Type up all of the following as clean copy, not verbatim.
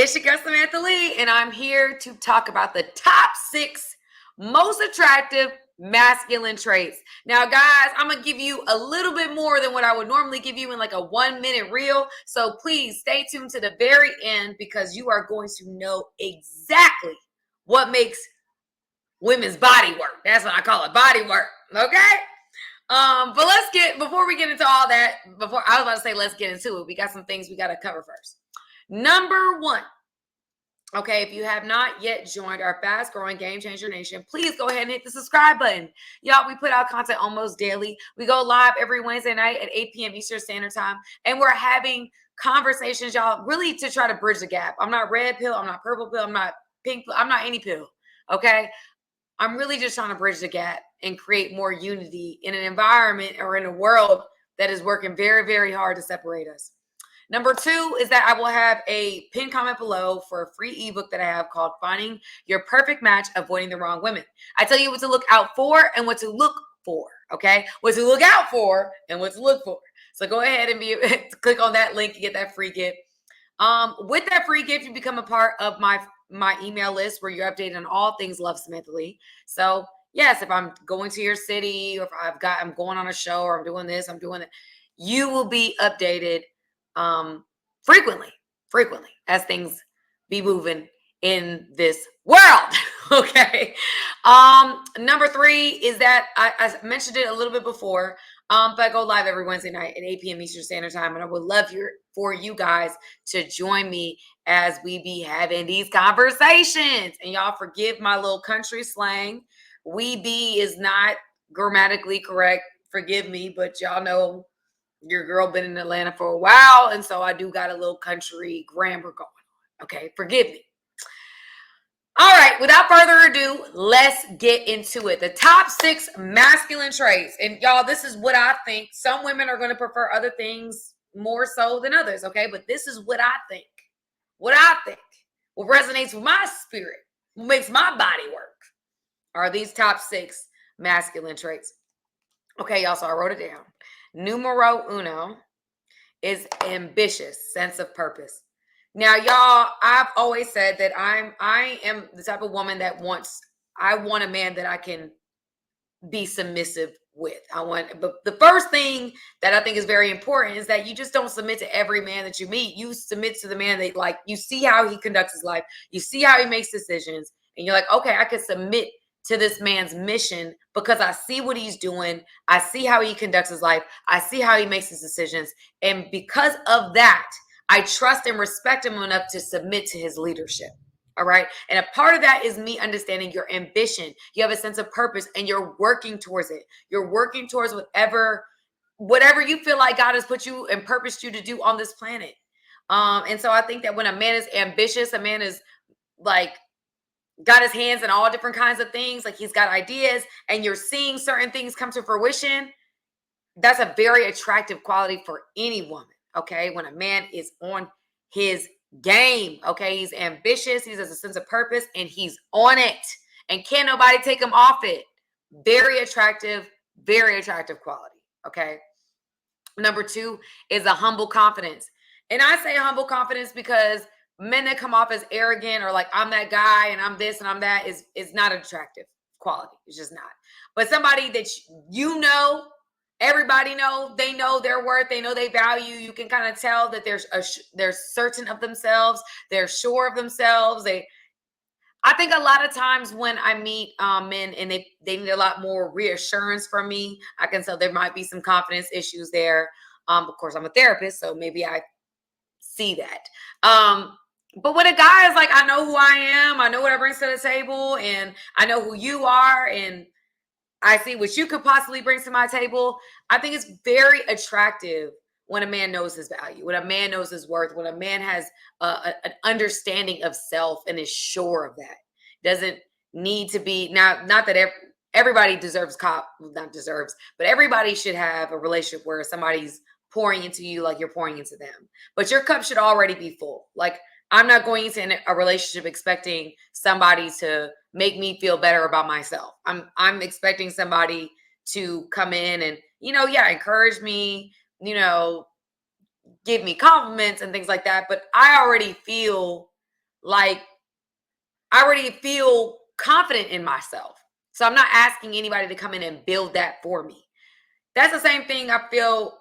It's your girl Samantha Lee, and I'm here to talk about the top 6 most attractive masculine traits. Now, guys, I'm gonna give you a little bit more than what I would normally give you in like a 1-minute reel. So please stay tuned to the very end because you are going to know exactly what makes women's body work. That's what I call it, body work. Okay. But before we get into all that, before I was about to say let's get into it, we got some things we got to cover first. Number 1. Okay, if you have not yet joined our fast growing Game Changer Nation, please go ahead and hit the subscribe button. Y'all, we put out content almost daily. We go live every Wednesday night at 8 p.m. Eastern Standard Time, and we're having conversations, y'all, really to try to bridge the gap. I'm not red pill, I'm not purple pill, I'm not pink pill, I'm not any pill. Okay, I'm really just trying to bridge the gap and create more unity in an environment or in a world that is working very, very hard to separate us. Number 2 is that I will have a pinned comment below for a free ebook that I have called Finding Your Perfect Match, Avoiding the Wrong Women. I tell you what to look out for and what to look for, okay? What to look out for and what to look for. So go ahead and click on that link to get that free gift. With that free gift, you become a part of my email list where you're updated on all things Love Samantha Lee. So yes, if I'm going to your city or if I'm going on a show or I'm doing this, I'm doing that, you will be updated frequently as things be moving in this world. Okay. Number 3 is that I mentioned it a little bit before, but I go live every Wednesday night at 8 p.m. Eastern Standard Time, and I would love for you guys to join me as we be having these conversations. And y'all forgive my little country slang. We be is not grammatically correct. Forgive me, but y'all know your girl been in Atlanta for a while, and so I do got a little country grammar going on. Okay, forgive me. All right, without further ado, let's get into it. The top 6 masculine traits. And y'all, this is what I think. Some women are going to prefer other things more so than others, okay? But this is what I think. What resonates with my spirit, what makes my body work, are these top 6 masculine traits. Okay, y'all, so I wrote it down. Numero 1 is ambitious, sense of purpose. Now, y'all, I've always said that I am the type of woman that I want a man that I can be submissive with. But the first thing that I think is very important is that you just don't submit to every man that you meet. You submit to the man that, like, you see how he conducts his life, you see how he makes decisions, and you're like, okay, I could submit to this man's mission because I see what he's doing. I see how he conducts his life. I see how he makes his decisions. And because of that, I trust and respect him enough to submit to his leadership. All right. And a part of that is me understanding your ambition. You have a sense of purpose and you're working towards it. You're working towards whatever you feel like God has put you and purposed you to do on this planet. And so I think that when a man is ambitious, a man is like got his hands in all different kinds of things, like he's got ideas and you're seeing certain things come to fruition, that's a very attractive quality for any woman. Okay, when a man is on his game, okay, he's ambitious, he has a sense of purpose, and he's on it, and can't nobody take him off it. Very attractive quality. Okay. Number 2 is a humble confidence, and I say humble confidence because men that come off as arrogant or like I'm that guy and I'm this and I'm that is not an attractive quality. It's just not. But somebody that everybody they know their worth, they know they value. You can kind of tell that they're certain of themselves, they're sure of themselves. I think a lot of times when I meet men and they need a lot more reassurance from me, I can tell there might be some confidence issues there. Of course, I'm a therapist, so maybe I see that. But when a guy is like, I know who I am, I know what I bring to the table, and I know who you are, and I see what you could possibly bring to my table, I think it's very attractive when a man knows his value, when a man knows his worth, when a man has an understanding of self and is sure of that. Doesn't need to be, now, not that everybody not deserves, but everybody should have a relationship where somebody's pouring into you like you're pouring into them. But your cup should already be full. Like, I'm not going into a relationship expecting somebody to make me feel better about myself. I'm expecting somebody to come in and, encourage me, give me compliments and things like that. But I already feel like I already feel confident in myself. So I'm not asking anybody to come in and build that for me. That's the same thing I feel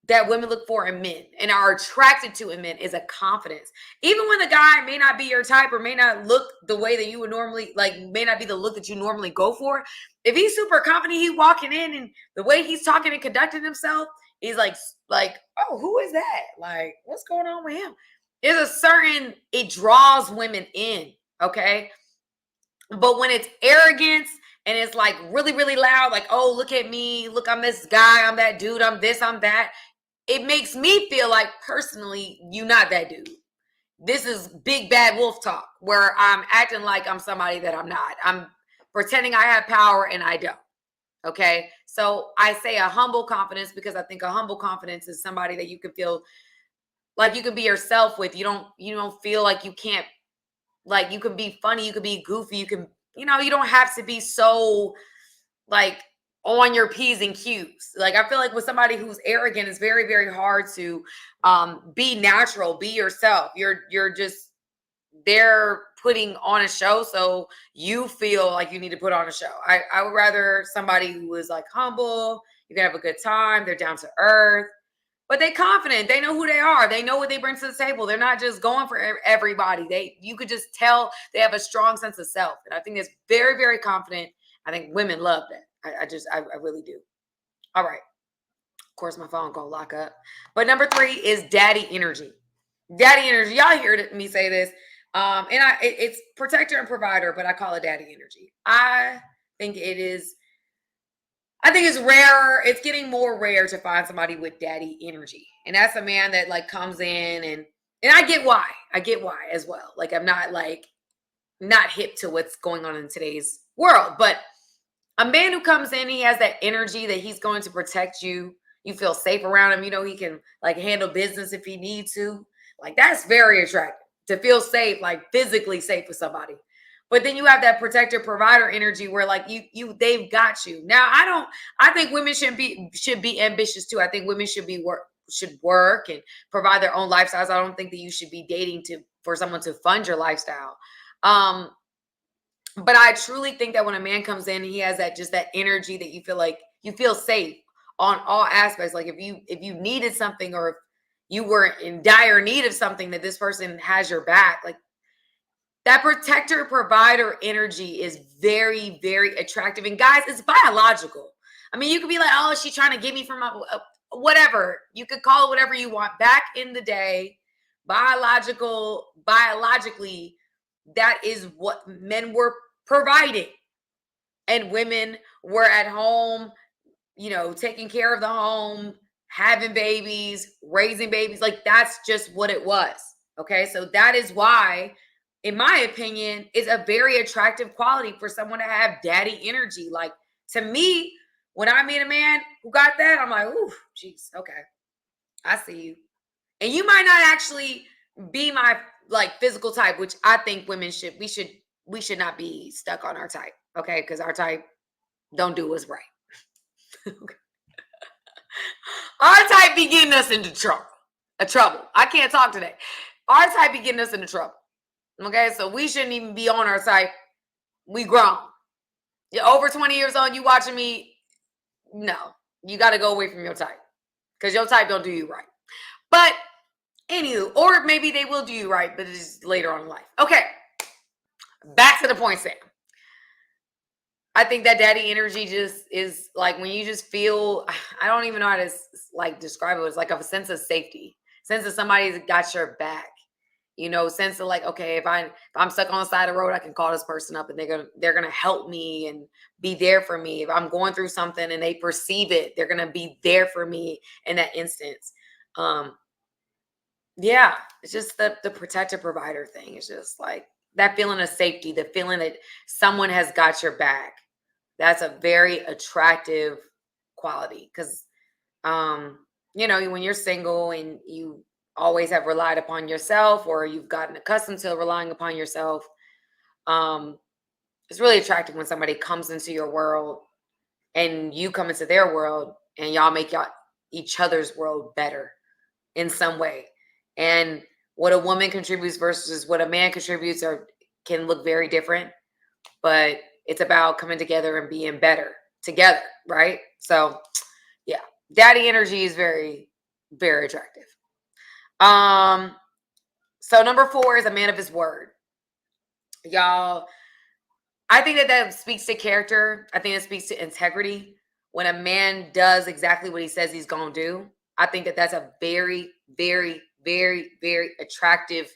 that women look for in men and are attracted to in men is a confidence. Even when the guy may not be your type or may not look the way that you would normally like, may not be the look that you normally go for. If he's super confident, he walking in and the way he's talking and conducting himself, he's like, oh, who is that? Like, what's going on with him? There's a certain, it draws women in, okay? But when it's arrogance and it's like really, really loud, like, oh, look at me, look, I'm this guy, I'm that dude, I'm this, I'm that. It makes me feel like personally, you're not that dude. This is big bad wolf talk where I'm acting like I'm somebody that I'm not. I'm pretending I have power and I don't. Okay. So I say a humble confidence because I think a humble confidence is somebody that you can feel like you can be yourself with. You don't feel like you can't, like you can be funny, you can be goofy, you can, you don't have to be so like on your P's and Q's. Like I feel like with somebody who's arrogant, it's very, very hard to be natural, be yourself. You're just they're putting on a show, so you feel like you need to put on a show. I would rather somebody who is like humble, you can have a good time, they're down to earth, but they confident, they know who they are, they know what they bring to the table. They're not just going for everybody. You could just tell they have a strong sense of self, and I think it's very, very confident. I think women love that. I really do. All right. Of course, my phone gonna lock up. But number 3 is daddy energy. Daddy energy. Y'all heard me say this. And it's protector and provider, but I call it daddy energy. Think it is. I think it's rare. It's getting more rare to find somebody with daddy energy, and that's a man that like comes in and I get why. I get why as well. Like I'm not like not hip to what's going on in today's world, but a man who comes in, he has that energy that he's going to protect you. You feel safe around him. He can like handle business if he needs to. Like that's very attractive to feel safe, like physically safe with somebody. But then you have that protector provider energy where like they've got you. Now I think women should be ambitious too. I think women should work and provide their own lifestyles. I don't think that you should be dating for someone to fund your lifestyle. But I truly think that when a man comes in, he has that energy that you feel like you feel safe on all aspects. Like if you needed something or if you were in dire need of something, that this person has your back. Like that protector provider energy is very, very attractive. And guys, it's biological. I mean, you could be like, oh, she's trying to get me from whatever. You could call it whatever you want. Back in the day, biologically, that is what men were providing. And women were at home, taking care of the home, having babies, raising babies. Like that's just what it was. Okay. So that is why, in my opinion, is a very attractive quality for someone to have daddy energy. Like to me, when I meet a man who got that, I'm like, ooh, geez, okay. I see you. And you might not actually be my like physical type, which I think we should not be stuck on our type. Okay. Because our type don't do us right. Our type be getting us into trouble. I can't talk today. Our type be getting us into trouble. Okay, so we shouldn't even be on our type. We grown. You're over 20 years old. You watching me? No, you got to go away from your type because your type don't do you right. But anywho, or maybe they will do you right, but it's later on in life. Okay, back to the point, Sam. I think that daddy energy just is like when you just feel, I don't even know how to like describe it. It's like a sense of safety, sense of somebody's got your back, sense of like, okay, if I'm stuck on the side of the road, I can call this person up and they're gonna help me and be there for me. If I'm going through something and they perceive it, they're gonna be there for me in that instance. Yeah, it's just the protector provider thing. It's just like that feeling of safety, the feeling that someone has got your back. That's a very attractive quality because, when you're single and you always have relied upon yourself or you've gotten accustomed to relying upon yourself, it's really attractive when somebody comes into your world and you come into their world and y'all make each other's world better in some way. And What a woman contributes versus what a man contributes can look very different, but it's about coming together and being better together, right? So yeah, daddy energy is very, very attractive. So number 4 is a man of his word. Y'all, I think that speaks to character. I think it speaks to integrity. When a man does exactly what he says he's going to do, I think that that's a very, very, very, very attractive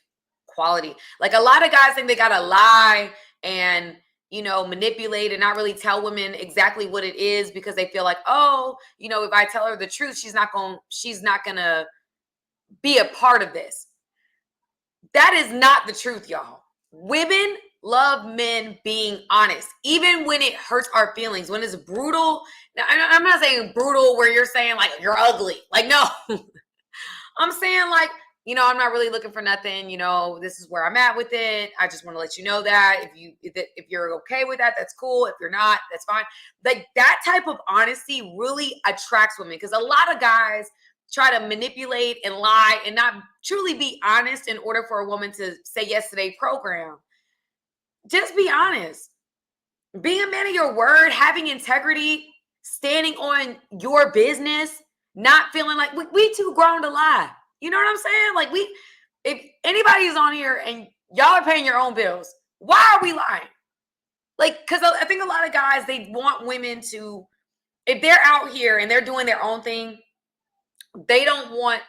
quality. Like a lot of guys think they got to lie and, manipulate and not really tell women exactly what it is because they feel like, oh, if I tell her the truth, she's not going to be a part of this. That is not the truth, y'all. Women love men being honest, even when it hurts our feelings, when it's brutal. Now, I'm not saying brutal where you're saying like you're ugly. Like, no. I'm saying like, I'm not really looking for nothing. This is where I'm at with it. I just want to let you know that if you're okay with that, that's cool. If you're not, that's fine. Like that type of honesty really attracts women because a lot of guys try to manipulate and lie and not truly be honest in order for a woman to say yes to their program. Just be honest. Being a man of your word, having integrity, standing on your business, not feeling like we too grown to lie. You know what I'm saying? Like if anybody's on here and y'all are paying your own bills, why are we lying? Like, because I think a lot of guys, they want women to, if they're out here and they're doing their own thing, they don't want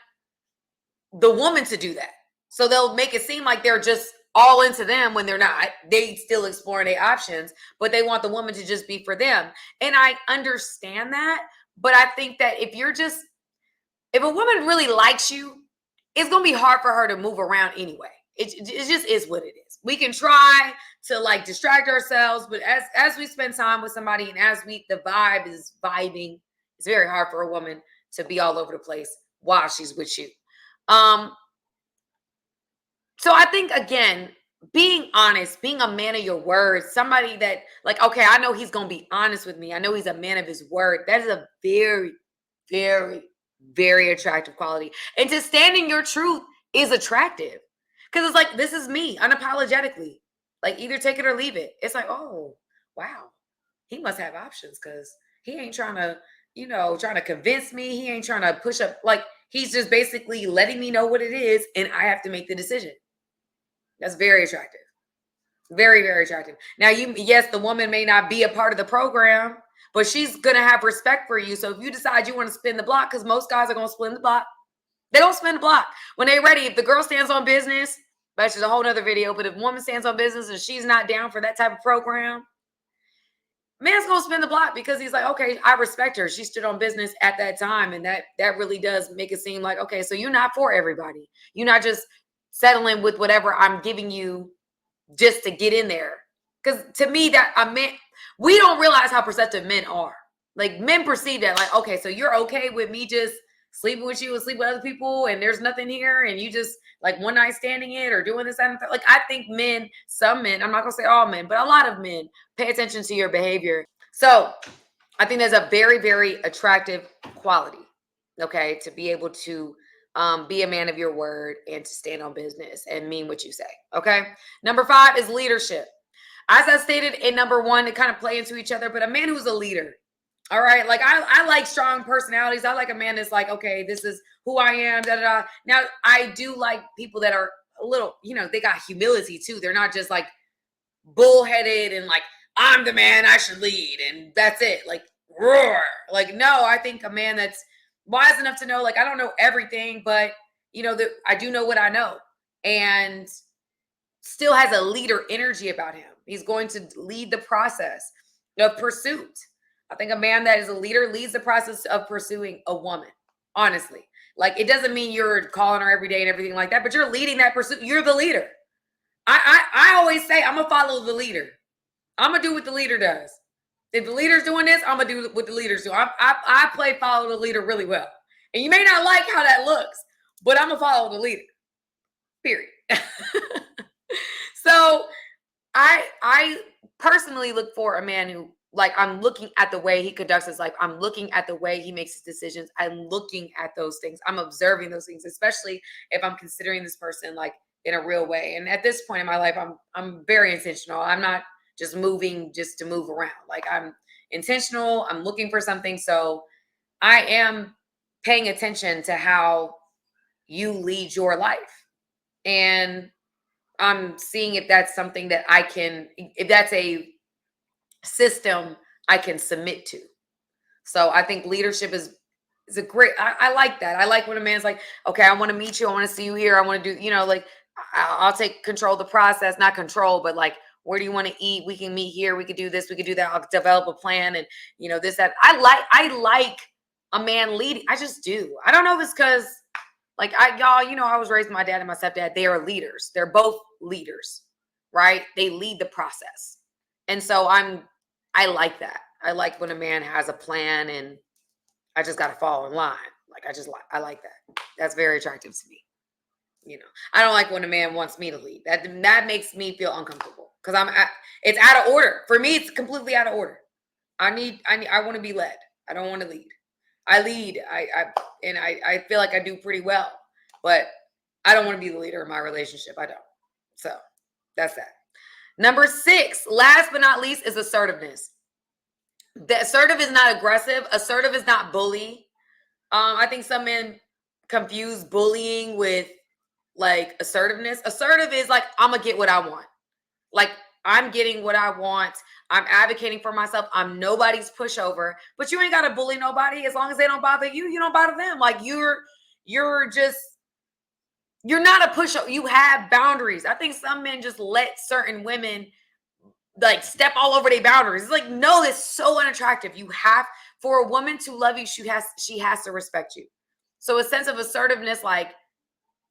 the woman to do that. So they'll make it seem like they're just all into them when they're not. They still exploring their options, but they want the woman to just be for them. And I understand that, but I think that if a woman really likes you, it's going to be hard for her to move around anyway. It just is what it is. We can try to like distract ourselves, but as we spend time with somebody and as the vibe is vibing, it's very hard for a woman to be all over the place while she's with you. So I think again, being honest, being a man of your word, somebody that like, okay, I know he's going to be honest with me. I know he's a man of his word. That is a very, very, very attractive quality. And to stand in your truth is attractive because it's like, this is me unapologetically. Like either take it or leave it. It's like, oh, wow. He must have options because he ain't trying to convince me. He ain't trying to push up. Like he's just basically letting me know what it is and I have to make the decision. That's very attractive. Very, very attractive. Now, yes, the woman may not be a part of the program, but she's going to have respect for you. So if you decide you want to spin the block, because most guys are going to spin the block, they don't spin the block. When they're ready, if the girl stands on business, that's just a whole nother video, but if a woman stands on business and she's not down for that type of program, man's going to spin the block because he's like, okay, I respect her. She stood on business at that time. And that really does make it seem like, okay, so you're not for everybody. You're not just settling with whatever I'm giving you just to get in there. Because to me, we don't realize how perceptive men are. Like men perceive that like, okay, so you're okay with me just sleeping with you and sleep with other people and there's nothing here and you just like one night standing it or doing this and that. Like I think some men, I'm not gonna say all men, but a lot of men pay attention to your behavior. So I think there's a very, very attractive quality, okay, to be able to be a man of your word and to stand on business and mean what you say. Okay. Number 5 is leadership. As I stated in number 1, they kind of play into each other, but a man who's a leader. All right. Like I like strong personalities. I like a man that's like, okay, this is who I am. Da, da, da. Now I do like people that are a little, they got humility too. They're not just like bullheaded and like, I'm the man, I should lead. And that's it. Like roar. Like, no, I think a man that's wise enough to know, like, I don't know everything, but I do know what I know, and still has a leader energy about him. He's going to lead the process of pursuit. I think a man that is a leader leads the process of pursuing a woman. Honestly, like it doesn't mean you're calling her every day and everything like that, but you're leading that pursuit. You're the leader. I always say I'm gonna follow the leader. I'm gonna do what the leader does. If the leader's doing this, I'm gonna do what the leaders do. I play follow the leader really well. And you may not like how that looks, but I'm gonna follow the leader. Period. So I personally look for a man who Like, I'm looking at the way he conducts his life. I'm looking at the way he makes his decisions. I'm looking at those things. I'm observing those things, especially if I'm considering this person like in a real way. And at this point in my life, I'm very intentional. I'm not just moving just to move around. Like, I'm intentional. I'm looking for something. So I am paying attention to how you lead your life. And I'm seeing if that's something that I can, if that's a system I can submit to. So I think leadership is a great, I like that. I like when a man's like, okay, I want to meet you. I want to see you here. I want to do, like, I'll take control of the process, not control, but like, where do you want to eat? We can meet here. We could do this. We could do that. I'll develop a plan and, this, that. I like a man leading. I just do. I don't know if it's because like y'all, I was raised with my dad and my stepdad. They are leaders. They're both leaders, right? They lead the process. And so I like that. I like when a man has a plan and I just got to fall in line. Like, I like that. That's very attractive to me. I don't like when a man wants me to lead. That makes me feel uncomfortable because it's out of order. For me, it's completely out of order. I want to be led. I don't want to lead. I lead. I feel like I do pretty well, but I don't want to be the leader of my relationship. I don't. So that's that. Number 6, last but not least, is assertiveness. The assertive is not aggressive. Assertive is not bully. I think some men confuse bullying with like assertiveness. Assertive is like, I'm gonna get what I want. Like, I'm getting what I want. I'm advocating for myself. I'm nobody's pushover. But you ain't gotta bully nobody. As long as they don't bother you, you don't bother them. Like, you're not a pushover. You have boundaries. I think some men just let certain women like step all over their boundaries. It's like, no, that's so unattractive. For a woman to love you, she has to respect you. So a sense of assertiveness, like,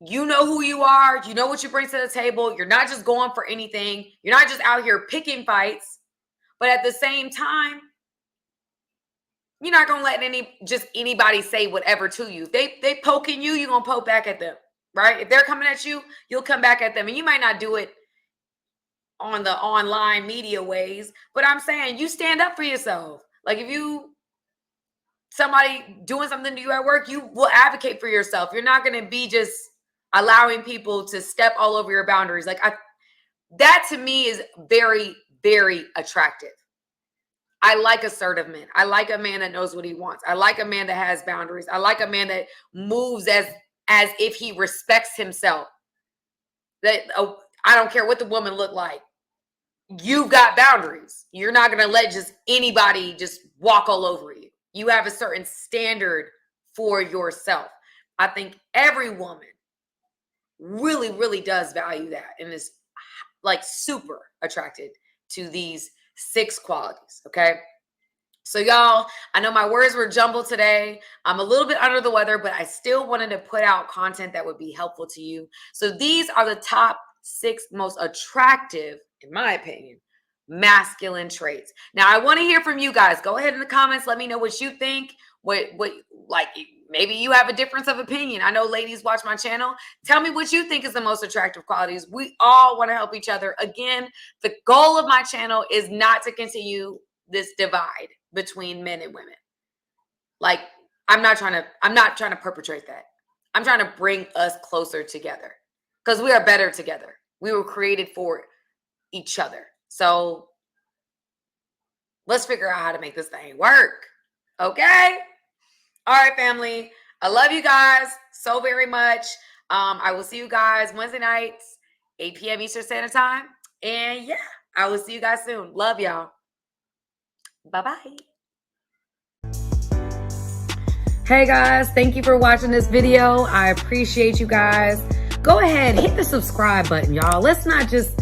you know who you are, you know what you bring to the table. You're not just going for anything. You're not just out here picking fights, but at the same time, you're not gonna let anybody say whatever to you. If they poking you, you're gonna poke back at them, right? If they're coming at you, you'll come back at them, and you might not do it on the online media ways, but I'm saying you stand up for yourself. Like, if somebody doing something to you at work, you will advocate for yourself. You're not going to be just allowing people to step all over your boundaries. Like, that to me is very, very attractive. I like assertive men. I like a man that knows what he wants. I like a man that has boundaries. I like a man that moves as if he respects himself. That I don't care what the woman look like. You've got boundaries. You're not going to let just anybody just walk all over you. You have a certain standard for yourself. I think every woman really, really does value that and is like super attracted to these 6 qualities. Okay. So y'all, I know my words were jumbled today. I'm a little bit under the weather, but I still wanted to put out content that would be helpful to you. So these are the top 6 most attractive, in my opinion, masculine traits. Now, I want to hear from you guys. Go ahead in the comments. Let me know what you think. What like, maybe you have a difference of opinion. I know ladies watch my channel. Tell me what you think is the most attractive qualities. We all want to help each other. Again, the goal of my channel is not to continue this divide between men and women. Like, I'm not trying to perpetrate that. I'm trying to bring us closer together because we are better together. We were created for each other. So let's figure out how to make this thing work. Okay? All right, family. I love you guys so very much. I will see you guys Wednesday nights, 8 p.m. Eastern Standard Time. And yeah, I will see you guys soon. Love y'all. Bye-bye. Hey guys, thank you for watching this video. I appreciate you guys. Go ahead, hit the subscribe button, y'all. Let's not just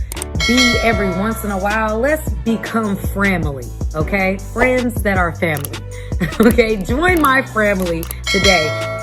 be every once in a while. Let's become family, okay? Friends that are family. Okay, join my family today.